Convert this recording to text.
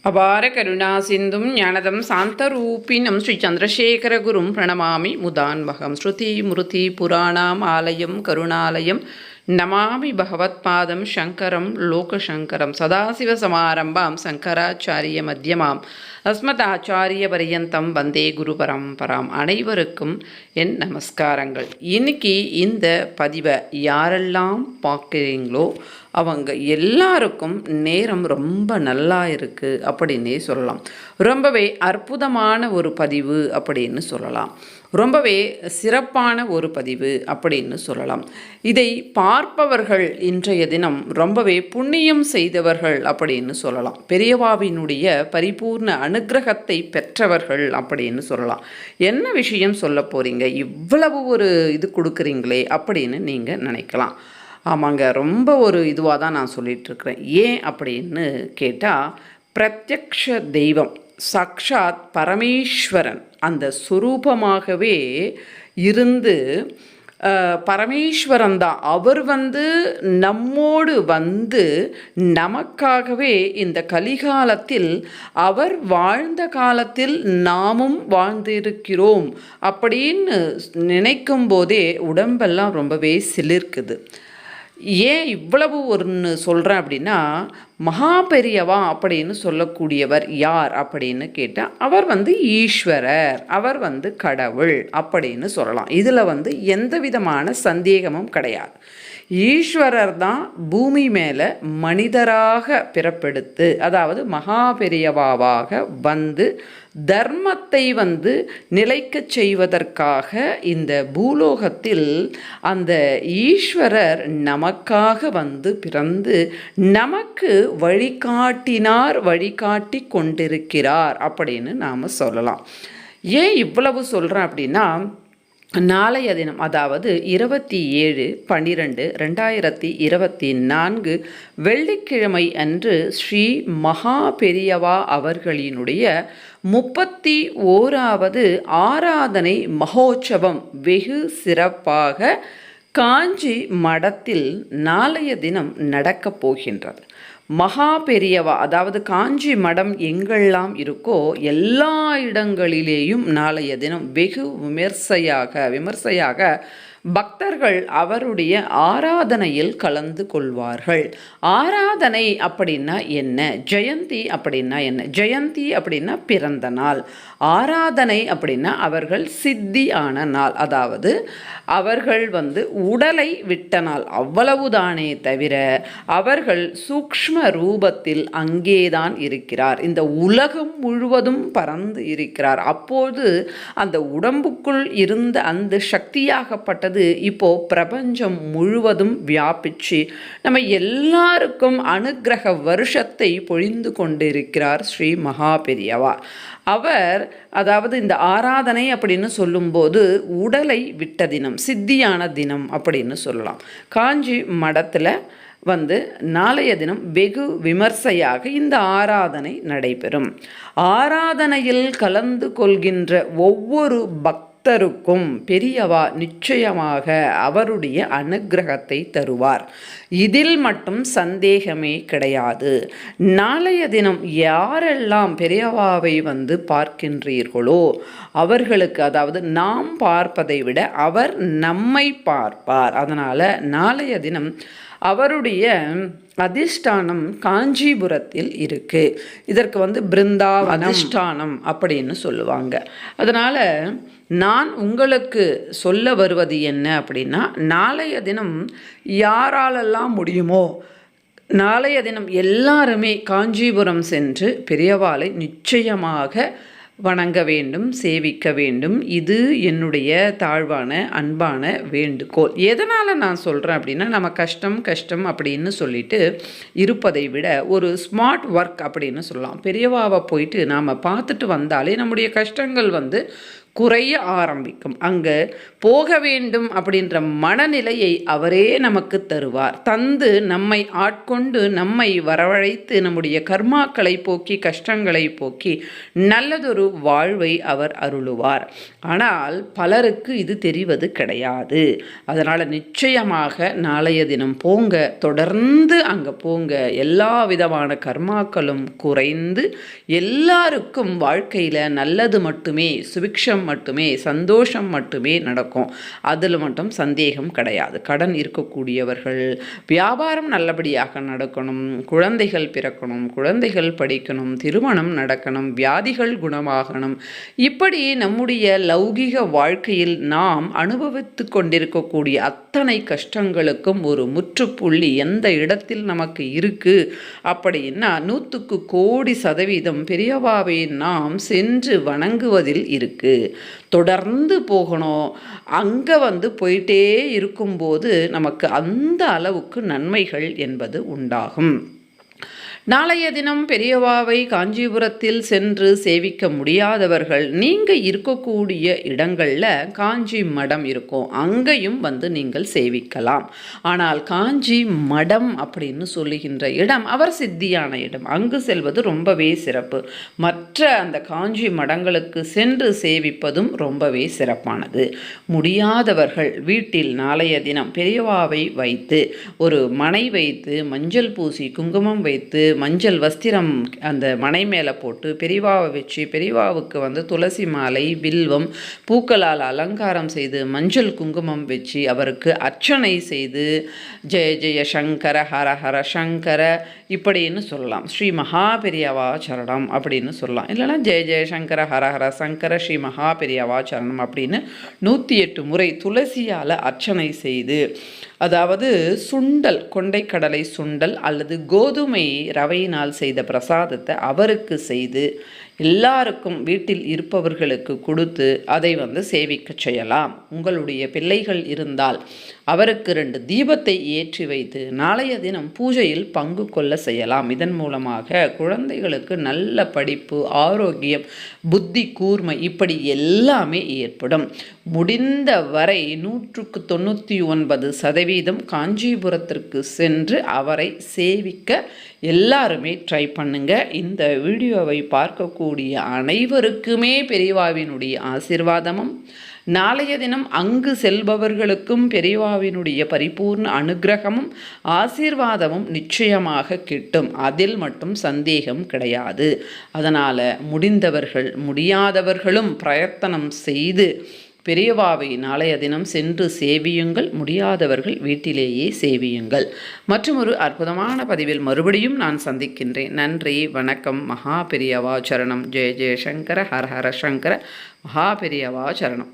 அபார கருணா சிந்தும் ஞானதம் சாந்தரூபிணம் ஸ்ரீ சந்திரசேகரகுரும் பிரணமாமி முதான்வகம் ஸ்ருதி முருதி புராணாம் ஆலயம் கருணாலயம் நமாமி பகவத்பாதம் சங்கரம் லோகசங்கரம் சதாசிவசமாரம்பாம் சங்கராச்சாரிய மத்தியமாம் அஸ்மதாச்சாரிய பரியந்தம் வந்தே குரு பரம்பராம். அனைவருக்கும் என் நமஸ்காரங்கள். இன்னைக்கு இந்த பதிவை யாரெல்லாம் பார்க்குறீங்களோ அவங்க எல்லாருக்கும் நேரம் ரொம்ப நல்லா இருக்குது அப்படின்னே சொல்லலாம். ரொம்பவே அற்புதமான ஒரு பதிவு அப்படின்னு சொல்லலாம். ரொம்பவே சிறப்பான ஒரு பதிவு அப்படின்னு சொல்லலாம். இதை பார்ப்பவர்கள் இன்றைய தினம் ரொம்பவே புண்ணியம் செய்தவர்கள் அப்படின்னு சொல்லலாம். பெரியவாவினுடைய பரிபூர்ண அனுக்கிரகத்தை பெற்றவர்கள் அப்படின்னு சொல்லலாம். என்ன விஷயம் சொல்ல போகிறீங்க, இவ்வளவு ஒரு இது கொடுக்குறீங்களே அப்படின்னு நீங்கள் நினைக்கலாம். ஆமாங்க, ரொம்ப ஒரு இதுவாக தான் நான் சொல்லிகிட்ருக்கிறேன். ஏன் அப்படின்னு கேட்டால், பிரத்யக்ஷ தெய்வம் சாக்ஷாத் பரமேஸ்வரன் அந்த சுரூபமாகவே இருந்து பரமேஸ்வரன் தான் அவர் நம்மோடு நமக்காகவே இந்த கலிகாலத்தில் அவர் வாழ்ந்த காலத்தில் நாமும் வாழ்ந்திருக்கிறோம் அப்படின்னு நினைக்கும் போதே உடம்பெல்லாம் ரொம்பவே சிலிர்க்குது. ஏன் இவ்வளவு ஒன்று சொல்கிறேன் அப்படின்னா, மகா பெரியவா அப்படின்னு சொல்லக்கூடியவர் யார் அப்படின்னு கேட்டால், அவர் ஈஸ்வரர், அவர் கடவுள் அப்படின்னு சொல்லலாம். இதில் எந்த விதமான சந்தேகமும் கிடையாது. ஈஸ்வரர் தான் பூமி மேலே மனிதராக பிறப்பெடுத்து, அதாவது மகா பெரியவாவாக தர்மத்தை நிலைக்கச் செய்வதற்காக இந்த பூலோகத்தில் அந்த ஈஸ்வரர் நமக்காக பிறந்து நமக்கு வழிகாட்டி கொண்டிருக்கிறார் அப்படின்னு நாம் சொல்லலாம். ஏன் இவ்வளவு சொல்கிறேன் அப்படின்னா, நாளைய தினம், அதாவது 27/12/2024 வெள்ளிக்கிழமை அன்று ஸ்ரீ மகா பெரியவா அவர்களினுடைய 31வது ஆராதனை மகோற்சவம் வெகு சிறப்பாக காஞ்சி மடத்தில் நாளைய தினம் நடக்கப் போகின்றது. மகா பெரியவா, அதாவது காஞ்சி மடம் எங்கெல்லாம் இருக்கோ எல்லா இடங்களிலேயும் நாளைய தினம் வெகு விமர்சையாக பக்தர்கள் அவருடைய ஆராதனையில் கலந்து கொள்வார்கள். ஆராதனை அப்படின்னா என்ன, ஜெயந்தி அப்படின்னா என்ன? ஜெயந்தி அப்படின்னா பிறந்த நாள், ஆராதனை அப்படின்னா அவர்கள் சித்தி ஆன நாள், அதாவது அவர்கள் உடலை விட்ட நாள், அவ்வளவுதானே தவிர அவர்கள் சூக்ஷ்ம ரூபத்தில் அங்கேதான் இருக்கிறார். இந்த உலகம் முழுவதும் பறந்து இருக்கிறார். அப்போது அந்த உடம்புக்குள் இருந்த அந்த சக்தியாகப்பட்டது இப்போ பிரபஞ்சம் முழுவதும் வியாபிச்சு நம்ம எல்லாருக்கும் அனுக்கிரக வருஷத்தை பொழிந்து கொண்டிருக்கிறார் ஸ்ரீ மகா பெரியவா. அவர், அதாவது இந்த ஆராதனை அப்படின்னு சொல்லும்போது உடலை விட்ட தினம், சித்தியான தினம் அப்படின்னு சொல்லலாம். காஞ்சி மடத்தில் நாளைய தினம் வெகு விமர்சையாக இந்த ஆராதனை நடைபெறும். ஆராதனையில் கலந்து கொள்கின்ற ஒவ்வொரு பக்தருக்கும் பெரியவா நிச்சயமாக அவருடைய அனுக்கிரகத்தை தருவார். இதில் மட்டும் சந்தேகமே கிடையாது. நாளைய தினம் யாரெல்லாம் பெரியவாவை பார்க்கின்றீர்களோ அவர்களுக்கு, அதாவது நாம் பார்ப்பதை விட அவர் நம்மை பார்ப்பார். அதனால் நாளைய தினம் அவருடைய அதிஷ்டானம் காஞ்சிபுரத்தில் இருக்குது. இதற்கு பிருந்தாவனம் அதிஷ்டானம் அப்படின்னு சொல்லுவாங்க. அதனால் நான் உங்களுக்கு சொல்ல வருவது என்ன அப்படின்னா, நாளைய தினம் யாராலெல்லாம் முடியுமோ நாளைய தினம் எல்லாருமே காஞ்சிபுரம் சென்று பெரியவாளை நிச்சயமாக வணங்க வேண்டும், சேவிக்க வேண்டும். இது என்னுடைய தாழ்வான அன்பான வேண்டுகோள். எதனால் நான் சொல்கிறேன் அப்படின்னா, நம்ம கஷ்டம் அப்படின்னு சொல்லிட்டு இருப்பதை விட ஒரு ஸ்மார்ட் ஒர்க் அப்படின்னு சொல்லலாம். பெரியவாவை போயிட்டு நாம் பார்த்துட்டு வந்தாலே நம்முடைய கஷ்டங்கள் குறைய ஆரம்பிக்கும். அங்கே போக வேண்டும் அப்படின்ற மனநிலையை அவரே நமக்கு தருவார். தந்து நம்மை ஆட்கொண்டு நம்மை வரவழைத்து நம்முடைய கர்மாக்களை போக்கி கஷ்டங்களை போக்கி நல்லதொரு வாழ்வை அவர் அருளுவார். ஆனால் பலருக்கு இது தெரிவது கிடையாது. அதனால் நிச்சயமாக நாளைய தினம் போங்க, தொடர்ந்து அங்கே போங்க. எல்லா விதமான கர்மாக்களும் குறைந்து எல்லாருக்கும் வாழ்க்கையில் நல்லது மட்டுமே, சுபிக்ஷம் மட்டுமே, சந்தோஷம் மட்டுமே நடக்கும். அதில் மட்டும் சந்தேகம் கிடையாது. கடன் இருக்கக்கூடியவர்கள் வியாபாரம் நல்லபடியாக நடக்கணும், குழந்தைகள் பிறக்கணும், குழந்தைகள் படிக்கணும், திருமணம் நடக்கணும், வியாதிகள் குணமாகணும். இப்படி நம்முடைய லௌகிக வாழ்க்கையில் நாம் அனுபவித்து கொண்டிருக்கக்கூடிய அத்தனை கஷ்டங்களுக்கும் ஒரு முற்றுப்புள்ளி எந்த இடத்தில் நமக்கு இருக்கு அப்படின்னா 100% பெரியவாவை நாம் சென்று வணங்குவதில் இருக்கு. தொடர்ந்து போகணும். அங்கே போயிட்டே இருக்கும்போது நமக்கு அந்த அளவுக்கு நன்மைகள் என்பது உண்டாகும். நாளைய தினம் பெரியவாவை காஞ்சிபுரத்தில் சென்று சேவிக்க முடியாதவர்கள் நீங்கள் இருக்கக்கூடிய இடங்களில் காஞ்சி மடம் இருக்கும், அங்கேயும் நீங்கள் சேவிக்கலாம். ஆனால் காஞ்சி மடம் அப்படின்னு சொல்லுகின்ற இடம் அவர் சித்தியான இடம், அங்கு செல்வது ரொம்பவே சிறப்பு. மற்ற அந்த காஞ்சி மடங்களுக்கு சென்று சேவிப்பதும் ரொம்பவே சிறப்பானது. முடியாதவர்கள் வீட்டில் நாளைய தினம் பெரியவாவை வைத்து ஒரு மனை வைத்து மஞ்சள் பூசி குங்குமம் வைத்து மஞ்சள் வஸ்திரம் அந்த மனை மேலே போட்டு பெரியவாவை வச்சு பெரியவாவுக்கு துளசி மாலை வில்வம் பூக்களால் அலங்காரம் செய்து மஞ்சள் குங்குமம் வச்சு அவருக்கு அர்ச்சனை செய்து ஜெய ஜெய சங்கர ஹர ஹர சங்கர இப்படின்னு சொல்லலாம். ஸ்ரீ மகா பெரியவா சரணம் அப்படின்னு சொல்லலாம். இல்லைனா ஜெய ஜெய சங்கர ஹர ஹர சங்கர ஸ்ரீ மகா பெரியவா சரணம் அப்படின்னு 108 முறை துளசியால் அர்ச்சனை செய்து, அதாவது சுண்டல், கொண்டைக்கடலை சுண்டல் அல்லது கோதுமை ரவையினால் செய்த பிரசாதத்தை அவருக்கு செய்து எல்லாருக்கும் வீட்டில் இருப்பவர்களுக்கு கொடுத்து அதை சேவிக்க செய்யலாம். உங்களுடைய பிள்ளைகள் இருந்தால் அவருக்கு 2 தீபத்தை ஏற்றி வைத்து நாளைய தினம் பூஜையில் பங்கு கொள்ள செய்யலாம். இதன் மூலமாக குழந்தைகளுக்கு நல்ல படிப்பு, ஆரோக்கியம், புத்தி கூர்மை இப்படி எல்லாமே ஏற்படும். முடிந்த வரை 199% காஞ்சிபுரத்திற்கு சென்று அவரை சேவிக்க எல்லாருமே ட்ரை பண்ணுங்க. இந்த வீடியோவை பார்க்கக்கூடிய அனைவருக்குமே பெரியவாவினுடைய ஆசீர்வாதமும், நாளைய தினம் அங்கு செல்பவர்களுக்கும் பெரியவாவினுடைய பரிபூர்ண அனுகிரகமும் ஆசீர்வாதமும் நிச்சயமாக கிட்டும். அதில் மட்டும் சந்தேகம் கிடையாது. அதனால் முடிந்தவர்கள் முடியாதவர்களும் பிரயத்தனம் செய்து பெரியவாவை நாளைய தினம் சென்று சேவியுங்கள். முடியாதவர்கள் வீட்டிலேயே சேவியுங்கள். மற்றும் ஒரு அற்புதமான பதிவில் மறுபடியும் நான் சந்திக்கின்றேன். நன்றி, வணக்கம். மகா பெரியவா சரணம். ஜெய ஜெய சங்கர ஹர ஹர சங்கர. மகா பெரியவா சரணம்.